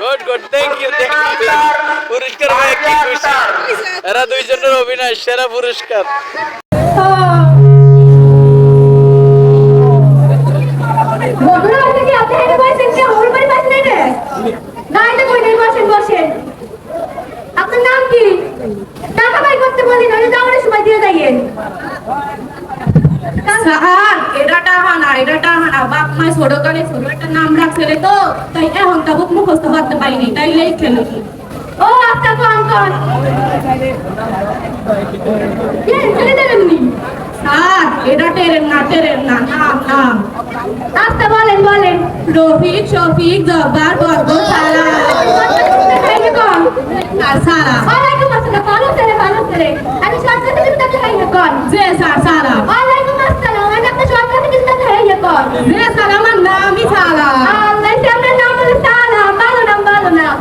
Good good thank you পুরস্কার ভাই কি খুশি এরা দুইজনের অভিনয় সেরা পুরস্কার আপনার নাম কি? টাকা বাই করতে বলি না, যাওয়ার সময় দিয়ে যাইয়েন। স্যার এটা টাহানা বাপ মাই ছোট কালে ছোট একটা নাম রাখছে রে তো তাই এখন তা বুক মুখস্থ করতে পারিনি তাই লেখে লিখি ও আচ্ছা কোন ছেলে দেবেন নি? স্যার এটা টেরের না নাম আচ্ছা বলেন রফিক শফিক জব্বার বর্গ সারা আর সারা ওয়ালাইকুম আসসালাম, ভালো ছেলে আমি সরকার থেকে টাকা খাইয়ে কোন যে স্যার সারা ওয়ালাইকুম আসসালাম, আমি আপনার সরকার থেকে টাকা খাইয়ে কোন যে স্যার আমার নামই সারা আল্লাহ আপনার নাম বলে সালাম, ভালো নাম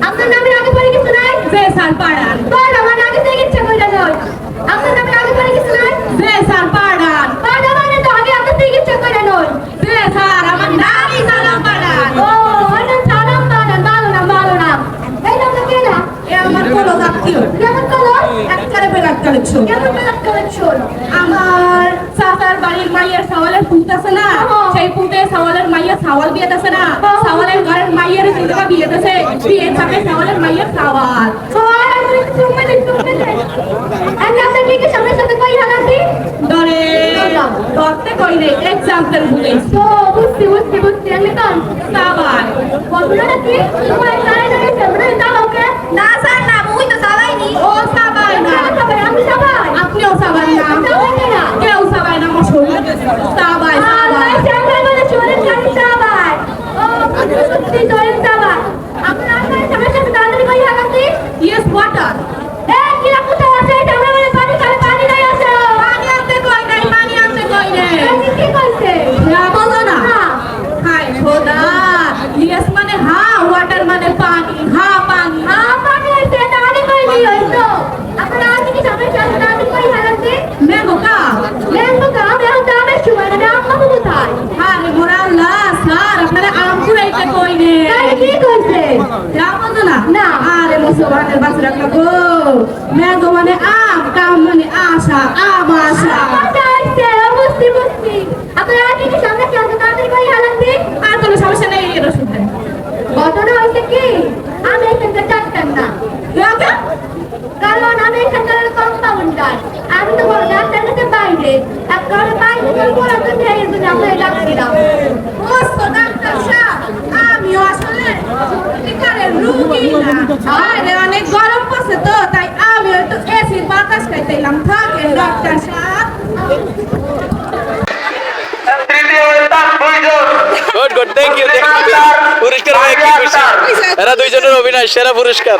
আপনার নামের আগে পরে কিছু নাই? যে স্যার পাড়ান বল আমার আগে থেকে ইচ্ছা করে নয়, আপনার নামের আগে পরে কিছু নাই? যে স্যার পাড়ান মানে তো আগে আপনার থেকে ইচ্ছা করে নয়। যে স্যার আমার নামই সালাম পাড়ান ও মানে সালাম ভালো নাম এই নামটা কে না? এ আমার কোনো আত্মীয় কেমন কলো? একবারে বেলাত কালেকশন কেমন কালেকশন? আমার চাচার বাড়ির মাইয়ের সাওয়ালের পুঁত আছে না সেই পুঁতে সাওয়ালের মাইয়ের সাওয়াল বিয়ে আছে না সাওয়ালের ঘরের মাইয়ের চিন্তা বিয়ে আছে বিয়ে থাকে সাওয়ালের মাইয়ের সাওয়াল সামনে সাথে কই হালাতি ধরে ধরতে কই নেই এক্সাম্পল ভুলে তো বুঝছি আমি কোন সাবাই বলবো নাকি তোমার তাই না সামনে দাও ওকে না স্যার না মুই তো সাবাইনি ও সাবাই না আমি সবাই আপনিও সাবাই না সাবাই না কেউ সাবাই না আমার শরীর সাবাই আল্লাহ সাবাই সাবাই মানে শরীর কাটি সবাই ও বুঝছি শরীর সবাই আপনার সামনে সাথে তাড়াতাড়ি কই হালাতি ইয়েস ওয়াটার এই কি রাখতে আছে এটা আমরা বলে পানি খালি পানি নাই আছে পানি আনতে কই নাই পানি আনতে কই নাই কি কইছে না বলো না হাই খোদা ইয়েস মানে হ্যাঁ ওয়াটার মানে পানি হ্যাঁ পানি পানি আছে তাহলে কই নি হইতো আপনারা আজকে কি সামনে সাথে তাড়াতাড়ি কই হালাতি মেঘো কা লেম্বু কাম এখন দামের সময় না আম্মা কোথায় আরে মোরা আল্লাহ স্যার আপনারা আম কুড়াইতে কই নে তাই কি কইছে যা বলো না না। আরে মুসলমানের বাচ্চারা গো মেঘো মানে আম কাম মানে আশা আম আশা আচ্ছা বুঝছি আপনারা আজকে কি সামনে সাথে তাড়াতাড়ি কই হালাতি আর কোনো সমস্যা নেই এর ওষুধে ঘটনা হইছে কি আমি এখানকার ডাক্তার না কারণ আমি এখানকার কম্পাউন্ডার আমি তো বড় ডাক্তার কাছে বাইরে এখন বাইরে গেলে বড় একটা এই জন্য আমরা ডাক্তার মস্ত ডাক্তার সাহেব আমিও আসলে সত্যিকারের রুগী না আরে অনেক গরম পড়ছে তো তাই আমি একটু এসির বাতাস খাইতেইলাম থাকেন ডাক্তার সাহেব গুড গুড থ্যাংক ইউ পুরস্কার ভাই কি খুশি এরা দুইজনের অভিনয় সেরা পুরস্কার